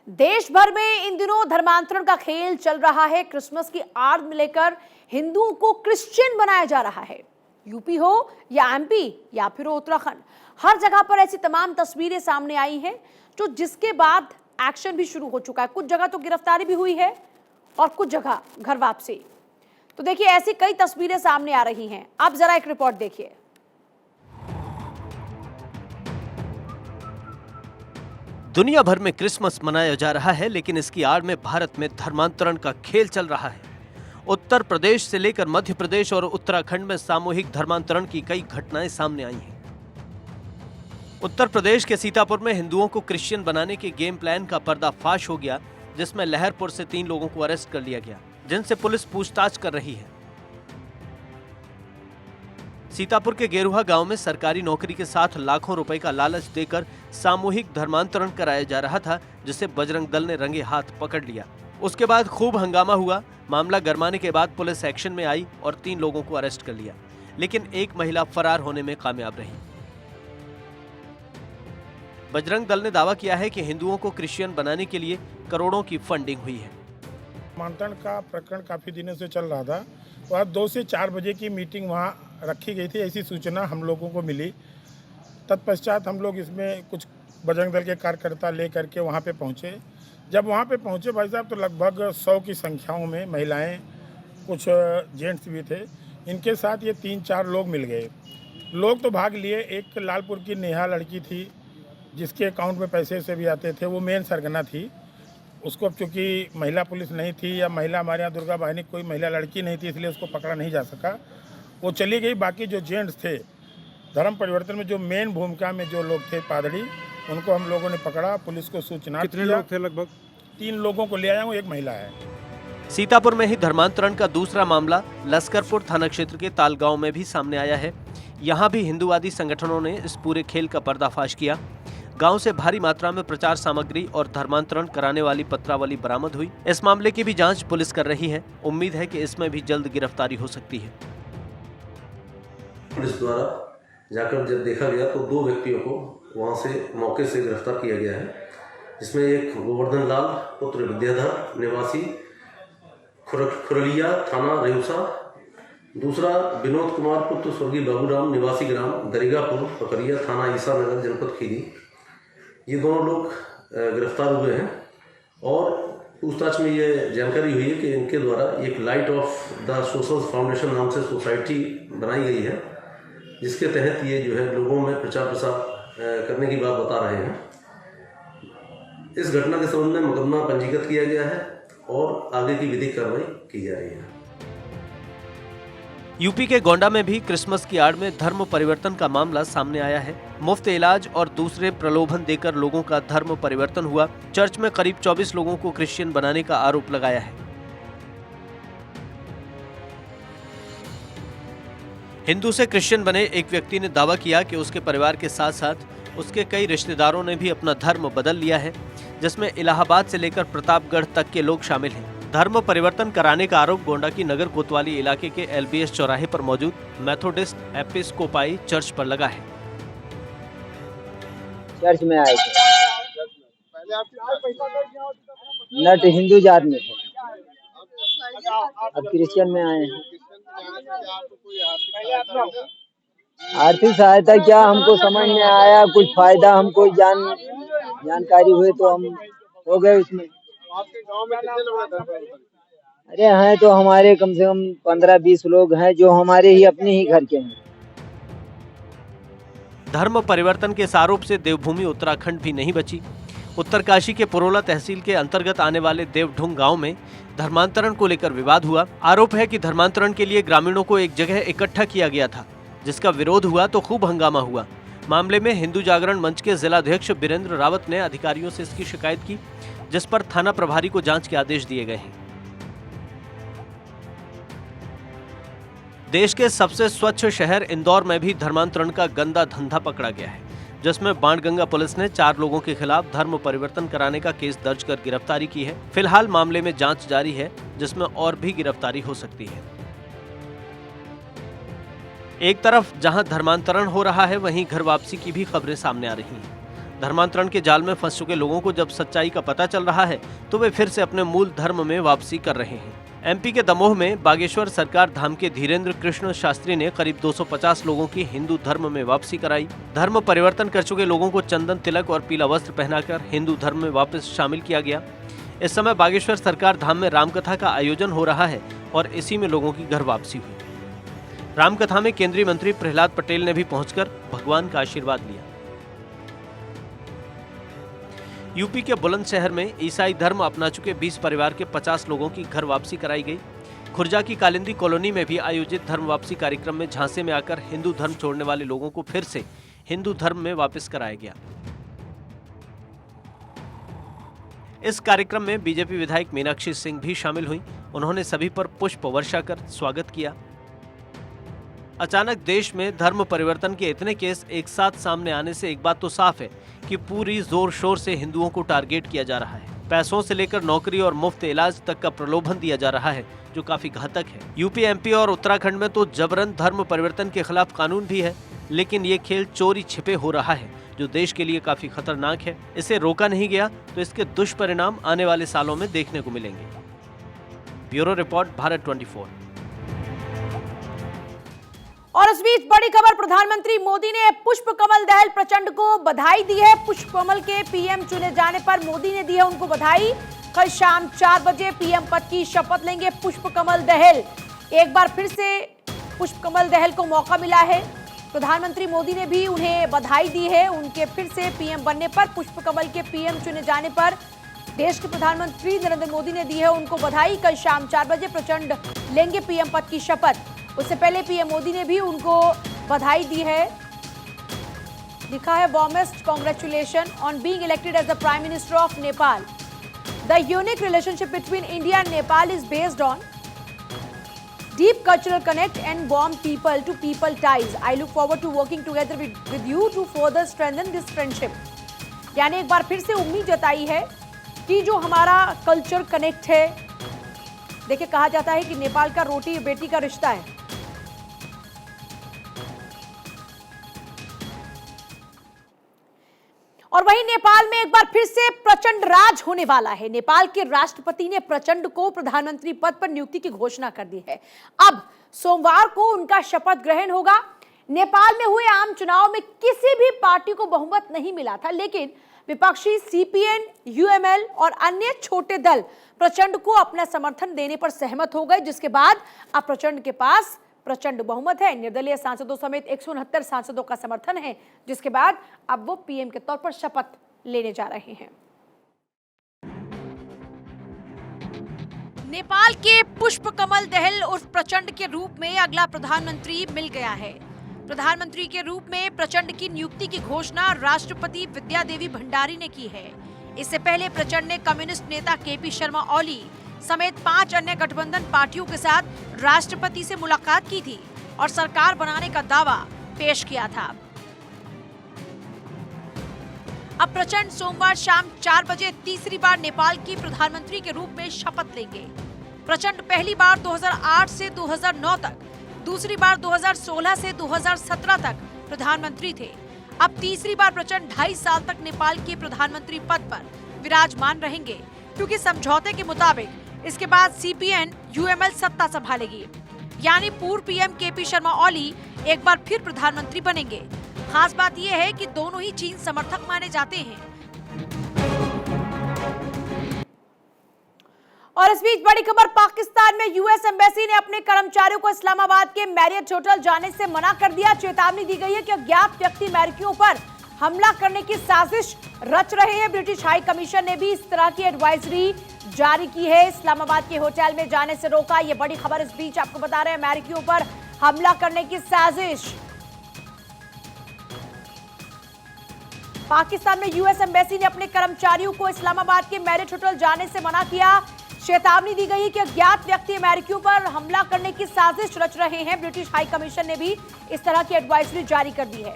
देश भर में इन दिनों धर्मांतरण का खेल चल रहा है। क्रिसमस की आड़ में लेकर हिंदुओं को क्रिश्चियन बनाया जा रहा है। यूपी हो या एमपी या फिर उत्तराखंड, हर जगह पर ऐसी तमाम तस्वीरें सामने आई हैं, जो जिसके बाद एक्शन भी शुरू हो चुका है। कुछ जगह तो गिरफ्तारी भी हुई है और कुछ जगह घर वापसी। तो देखिए, ऐसी कई तस्वीरें सामने आ रही हैं। आप जरा एक रिपोर्ट देखिए। दुनिया भर में क्रिसमस मनाया जा रहा है, लेकिन इसकी आड़ में भारत में धर्मांतरण का खेल चल रहा है। उत्तर प्रदेश से लेकर मध्य प्रदेश और उत्तराखंड में सामूहिक धर्मांतरण की कई घटनाएं सामने आई हैं। उत्तर प्रदेश के सीतापुर में हिंदुओं को क्रिश्चियन बनाने के गेम प्लान का पर्दाफाश हो गया, जिसमें लहरपुर से 3 लोगों को अरेस्ट कर लिया गया, जिनसे पुलिस पूछताछ कर रही है। सीतापुर के गेरुआ गांव में सरकारी नौकरी के साथ लाखों रुपए का लालच देकर सामूहिक धर्मांतरण कराया जा रहा था, जिसे बजरंग दल ने रंगे हाथ पकड़ लिया। उसके बाद खूब हंगामा हुआ। मामला गरमाने के बाद पुलिस एक्शन में आई और 3 लोगों को अरेस्ट कर लिया, लेकिन एक महिला फरार होने में कामयाब रही। बजरंग दल ने दावा किया है कि हिंदुओं को क्रिश्चियन बनाने के लिए करोड़ों की फंडिंग हुई है। धर्मांतरण का प्रकरण काफ़ी दिनों से चल रहा था। वह 2 से 4 बजे की मीटिंग वहाँ रखी गई थी, ऐसी सूचना हम लोगों को मिली। तत्पश्चात हम लोग इसमें कुछ बजरंग दल के कार्यकर्ता ले करके वहाँ पे पहुँचे। जब वहाँ पे पहुँचे भाई साहब, तो लगभग 100 की संख्याओं में महिलाएं, कुछ जेंट्स भी थे। इनके साथ ये 3-4 लोग मिल गए। लोग तो भाग लिए। एक लालपुर की नेहा लड़की थी, जिसके अकाउंट में पैसे से भी आते थे, वो मेन सरगना थी। उसको चूँकि महिला पुलिस नहीं थी, या महिला हमारे यहाँ दुर्गा वाहिनी कोई महिला लड़की नहीं थी, इसलिए उसको पकड़ा नहीं जा सका, वो चली गई। बाकी जो जेंट्स थे, धर्म परिवर्तन में जो मेन भूमिका में जो लोग थे, पादरी, उनको हम लोगों ने पकड़ा। पुलिस को सूचना कितने लोग थे? लगभग 3 लोगों को ले आया हूँ, एक महिला है। सीतापुर में ही धर्मांतरण का दूसरा मामला लश्करपुर थाना क्षेत्र के तालगांव में भी सामने आया है। यहाँ भी हिंदुवादी संगठनों ने इस पूरे खेल का पर्दाफाश किया। गांव से भारी मात्रा में प्रचार सामग्री और धर्मांतरण कराने वाली पत्रावली बरामद हुई। इस मामले की भी जांच पुलिस कर रही है। उम्मीद है कि इसमें भी जल्द गिरफ्तारी हो सकती है। पुलिस द्वारा जाकर जब देखा गया तो 2 व्यक्तियों को वहां से मौके से गिरफ्तार किया गया है, जिसमें एक गोवर्धन लाल पुत्र विद्याधर निवासी खुरलिया थाना रेउसा, दूसरा विनोद कुमार पुत्र स्वर्गीय बाबूराम निवासी ग्राम दरिगापुर पकड़िया थाना ईसा नगर जनपद खीरी। ये दोनों लोग गिरफ्तार हुए हैं और पूछताछ में ये जानकारी हुई है कि इनके द्वारा एक light of the social foundation नाम से सोसाइटी बनाई गई है, जिसके तहत ये जो है लोगों में प्रचार प्रसार करने की बात बता रहे हैं। इस घटना के संबंध में मुकदमा पंजीकृत किया गया है और आगे की विधिक कार्रवाई की जा रही है। यूपी के गोंडा में भी क्रिसमस की आड़ में धर्म परिवर्तन का मामला सामने आया है। मुफ्त इलाज और दूसरे प्रलोभन देकर लोगों का धर्म परिवर्तन हुआ। चर्च में करीब 24 लोगों को क्रिश्चियन बनाने का आरोप लगाया है। हिंदू से क्रिश्चियन बने एक व्यक्ति ने दावा किया कि उसके परिवार के साथ साथ उसके कई रिश्तेदारों ने भी अपना धर्म बदल लिया है, जिसमें इलाहाबाद से लेकर प्रतापगढ़ तक के लोग शामिल हैं। धर्म परिवर्तन कराने का आरोप गोंडा की नगर कोतवाली इलाके के LBS चौराहे पर मौजूद मेथोडिस्ट एपिस्कोपाई चर्च पर लगा है। चर्च में आए थे, नट हिंदू जात में थे, अब क्रिश्चियन में आए हैं। आर्थिक सहायता क्या हमको समझ में आया, कुछ फायदा हमको जानकारी हुई तो हम हो गए उसमें। अरे हैं तो हमारे कम से कम 15-20 लोग हैं, जो हमारे ही अपने ही घर के हैं। धर्म परिवर्तन के इस आरोप से देवभूमि उत्तराखंड भी नहीं बची। उत्तरकाशी के पुरोला तहसील के अंतर्गत आने वाले देवढुंग गांव में धर्मांतरण को लेकर विवाद हुआ। आरोप है कि धर्मांतरण के लिए ग्रामीणों को एक जगह इकट्ठा किया गया था, जिसका विरोध हुआ तो खूब हंगामा हुआ। मामले में हिंदू जागरण मंच के जिलाध्यक्ष बीरेंद्र रावत ने अधिकारियों से इसकी शिकायत की, जिस पर थाना प्रभारी को जांच के आदेश दिए गए हैं। देश के सबसे स्वच्छ शहर इंदौर में भी धर्मांतरण का गंदा धंधा पकड़ा गया है, जिसमें बाणगंगा पुलिस ने 4 लोगों के खिलाफ धर्म परिवर्तन कराने का केस दर्ज कर गिरफ्तारी की है। फिलहाल मामले में जांच जारी है, जिसमें और भी गिरफ्तारी हो सकती है। एक तरफ जहां धर्मांतरण हो रहा है, वहीं घर वापसी की भी खबरें सामने आ रही हैं। धर्मांतरण के जाल में फंस चुके लोगों को जब सच्चाई का पता चल रहा है तो वे फिर से अपने मूल धर्म में वापसी कर रहे हैं। एमपी के दमोह में बागेश्वर सरकार धाम के धीरेन्द्र कृष्ण शास्त्री ने करीब 250 लोगों की हिंदू धर्म में वापसी कराई। धर्म परिवर्तन कर चुके लोगों को चंदन तिलक और पीला वस्त्र पहनाकर हिंदू धर्म में वापस शामिल किया गया। इस समय बागेश्वर सरकार धाम में रामकथा का आयोजन हो रहा है और इसी में लोगों की घर वापसी हुई। रामकथा में केंद्रीय मंत्री प्रहलाद पटेल ने भी पहुंचकर भगवान का आशीर्वाद लिया। यूपी के बुलंदशहर में ईसाई धर्म अपना चुके 20 परिवार के 50 लोगों की घर वापसी कराई गई। खुर्जा की कालिंदी कॉलोनी में भी आयोजित धर्म वापसी कार्यक्रम में झांसे में आकर हिंदू धर्म छोड़ने वाले लोगों को फिर से हिंदू धर्म में वापस कराया गया। इस कार्यक्रम में बीजेपी विधायक मीनाक्षी सिंह भी शामिल हुई। उन्होंने सभी पर पुष्प वर्षा कर स्वागत किया। अचानक देश में धर्म परिवर्तन के इतने केस एक साथ सामने आने से एक बात तो साफ है कि पूरी जोर शोर से हिंदुओं को टारगेट किया जा रहा है। पैसों से लेकर नौकरी और मुफ्त इलाज तक का प्रलोभन दिया जा रहा है, जो काफी घातक है। यूपी, एमपी और उत्तराखंड में तो जबरन धर्म परिवर्तन के खिलाफ कानून भी है, लेकिन ये खेल चोरी छिपे हो रहा है, जो देश के लिए काफी खतरनाक है। इसे रोका नहीं गया तो इसके दुष्परिणाम आने वाले सालों में देखने को मिलेंगे। Bureau report, Bharat 24। और इस बीच बड़ी खबर, प्रधानमंत्री मोदी ने पुष्प कमल दहल प्रचंड को बधाई दी है। पुष्प कमल के पीएम चुने जाने पर मोदी ने दी है उनको बधाई। कल शाम 4 बजे पीएम पद की शपथ लेंगे पुष्प कमल दहल। एक बार फिर से पुष्प कमल दहल को मौका मिला है। प्रधानमंत्री मोदी ने भी उन्हें बधाई दी है उनके फिर से पीएम बनने पर। पुष्प कमल के पीएम चुने जाने पर देश के प्रधानमंत्री नरेंद्र मोदी ने दी है उनको बधाई। कल शाम 4 बजे प्रचंड लेंगे पीएम पद की शपथ। उससे पहले पीएम मोदी ने भी उनको बधाई दी है। लिखा है, warmest congratulation on being elected as the prime minister of Nepal. The unique relationship between India and Nepal is based on deep cultural connect and warm people to people ties. I look forward to working together with you to further strengthen this friendship. यानी एक बार फिर से उम्मीद जताई है कि जो हमारा कल्चर कनेक्ट है, देखिए कहा जाता है कि नेपाल का रोटी बेटी का रिश्ता है। और वहीं नेपाल में एक बार फिर से प्रचंड राज होने वाला है। नेपाल के राष्ट्रपति ने प्रचंड को प्रधानमंत्री पद पर नियुक्ति की घोषणा कर दी है। अब सोमवार को उनका शपथ ग्रहण होगा। नेपाल में हुए आम चुनाव में किसी भी पार्टी को बहुमत नहीं मिला था, लेकिन विपक्षी सीपीएन, यूएमएल और अन्य छोटे दल प्रचंड को अपना समर्थन देने पर सहमत हो गए, जिसके बाद अब प्रचंड के पास प्रचंड बहुमत है। निर्दलीय सांसदों समेत 169 सांसदों का समर्थन है, जिसके बाद अब वो पीएम के तौर पर शपथ लेने जा रहे हैं। नेपाल के पुष्प कमल दहल उर्फ प्रचंड के रूप में अगला प्रधानमंत्री मिल गया है। प्रधानमंत्री के रूप में प्रचंड की नियुक्ति की घोषणा राष्ट्रपति विद्यादेवी भंडारी ने की है। इससे पहले प्रचंड ने कम्युनिस्ट नेता केपी शर्मा ओली समेत 5 अन्य गठबंधन पार्टियों के साथ राष्ट्रपति से मुलाकात की थी और सरकार बनाने का दावा पेश किया था। अब प्रचंड सोमवार शाम 4 बजे तीसरी बार नेपाल की प्रधानमंत्री के रूप में शपथ लेंगे। प्रचंड पहली बार 2008 से 2009 तक, दूसरी बार 2016 से 2017 तक प्रधानमंत्री थे। अब तीसरी बार प्रचंड 2.5 साल तक नेपाल के प्रधानमंत्री पद पर विराजमान रहेंगे, क्योंकि समझौते के मुताबिक इसके बाद सीपीएन, यूएमएल सत्ता संभालेगी। यानी पूर्व पीएम केपी शर्मा ओली एक बार फिर प्रधानमंत्री बनेंगे। खास बात यह है कि दोनों ही चीन समर्थक माने जाते हैं। और इस बीच बड़ी खबर, पाकिस्तान में यूएस एम्बेसी ने अपने कर्मचारियों को इस्लामाबाद के मैरियट होटल जाने से मना कर दिया। चेतावनी दी गई है कि अज्ञात व्यक्ति अमेरिकियों पर हमला करने की साजिश रच रहे हैं। ब्रिटिश हाई कमीशन ने भी इस तरह की एडवाइजरी जारी की है। इस्लामाबाद के होटल में जाने से रोका। ये बड़ी खबर इस बीच आपको बता रहे हैं, अमेरिकियों पर हमला करने की साजिश। पाकिस्तान में यूएस एम्बेसी ने अपने कर्मचारियों को इस्लामाबाद के मैरियट होटल जाने से मना किया। चेतावनी दी गई कि अज्ञात व्यक्ति अमेरिकियों पर हमला करने की साजिश रच रहे हैं। ब्रिटिश हाई कमीशन ने भी इस तरह की एडवाइजरी जारी कर दी है।